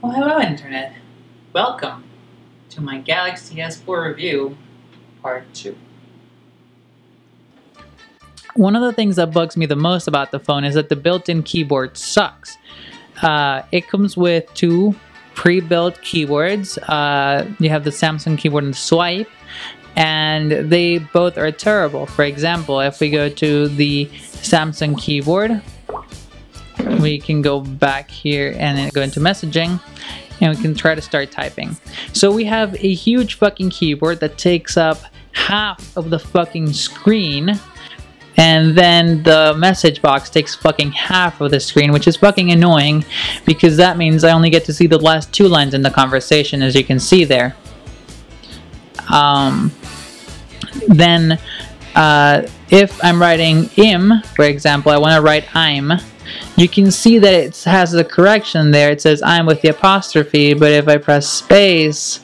Well, hello, Internet. Welcome to my Galaxy S4 review, part 2. One of the things that bugs me the most about the phone is that the built-in keyboard sucks. It comes with two pre-built keyboards. You have the Samsung keyboard and the Swipe, and they both are terrible. For example, if we go to the Samsung keyboard, we can go back here and go into messaging, and we can try to start typing. So we have a huge fucking keyboard that takes up half of the fucking screen, and then the message box takes fucking half of the screen, which is fucking annoying because that means I only get to see the last two lines in the conversation, as you can see there. Then if I'm writing im, for example, I want to write I'm, you can see that it has the correction there. It says I'm with the apostrophe, but if I press space,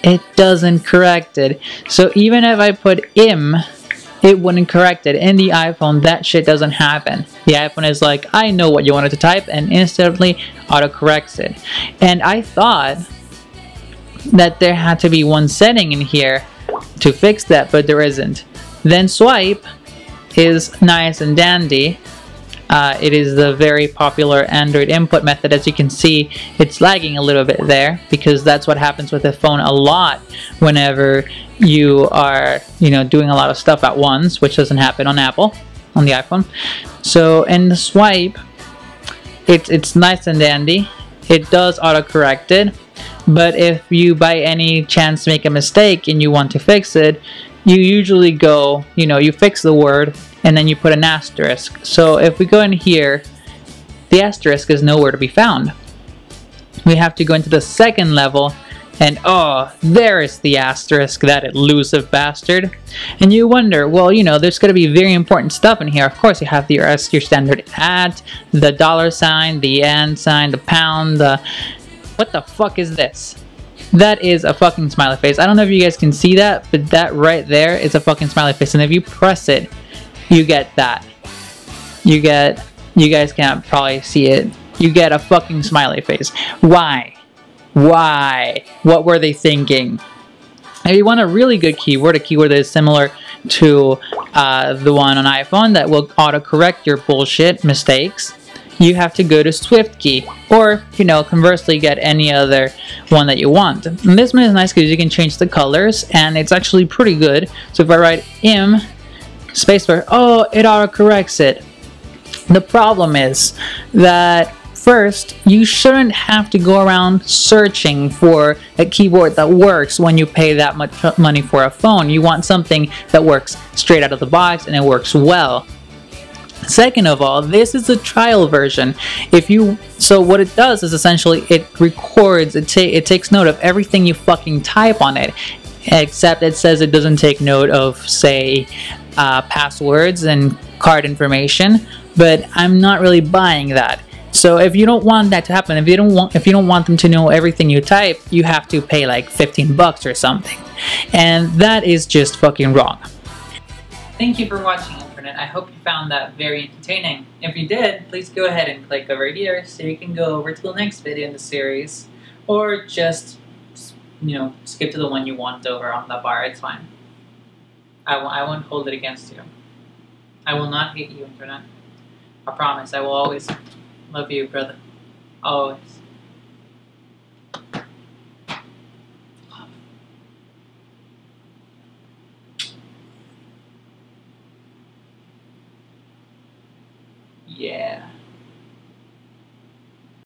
it doesn't correct it. So even if I put im, it wouldn't correct it. In the iPhone, that shit doesn't happen. The iPhone is like, I know what you wanted to type, and instantly autocorrects it. And I thought that there had to be one setting in here to fix that, but there isn't. Then Swipe is nice and dandy. It is the very popular Android input method. As you can see, it's lagging a little bit there because that's what happens with the phone a lot whenever you are, doing a lot of stuff at once, which doesn't happen on Apple, on the iPhone. So in the Swipe, it's nice and dandy. It does autocorrect it, but if you by any chance make a mistake and you want to fix it, you usually go, you fix the word and then you put an asterisk. So if we go in here, the asterisk is nowhere to be found. We have to go into the second level, and oh, there is the asterisk, that elusive bastard. And you wonder, well, there's going to be very important stuff in here. Of course, you have your standard @ the $sign, the and sign, the pound, what the fuck is this? That is a fucking smiley face. I don't know if you guys can see that, but that right there is a fucking smiley face. And if you press it, you get that. You guys can't probably see it. You get a fucking smiley face. Why? Why? What were they thinking? If you want a really good keyboard, a keyboard that is similar to the one on iPhone that will autocorrect your bullshit mistakes, you have to go to SwiftKey, or, conversely, get any other one that you want. And this one is nice because you can change the colors, and it's actually pretty good. So if I write im, spacebar, oh, it autocorrects it. The problem is that first, you shouldn't have to go around searching for a keyboard that works when you pay that much money for a phone. You want something that works straight out of the box and it works well. Second of all, this is a trial version. So what it does is essentially it records, it takes note of everything you fucking type on it, except it says it doesn't take note of, say, passwords and card information. But I'm not really buying that. So if you don't want that to happen, if you don't want them to know everything you type, you have to pay like $15 or something, and that is just fucking wrong. Thank you for watching, Internet. I hope you found that very entertaining. If you did, please go ahead and click over here so you can go over to the next video in the series, or just, skip to the one you want over on the bar. It's fine. I won't hold it against you. I will not hate you, Internet. I promise. I will always love you, brother. Always. Yeah.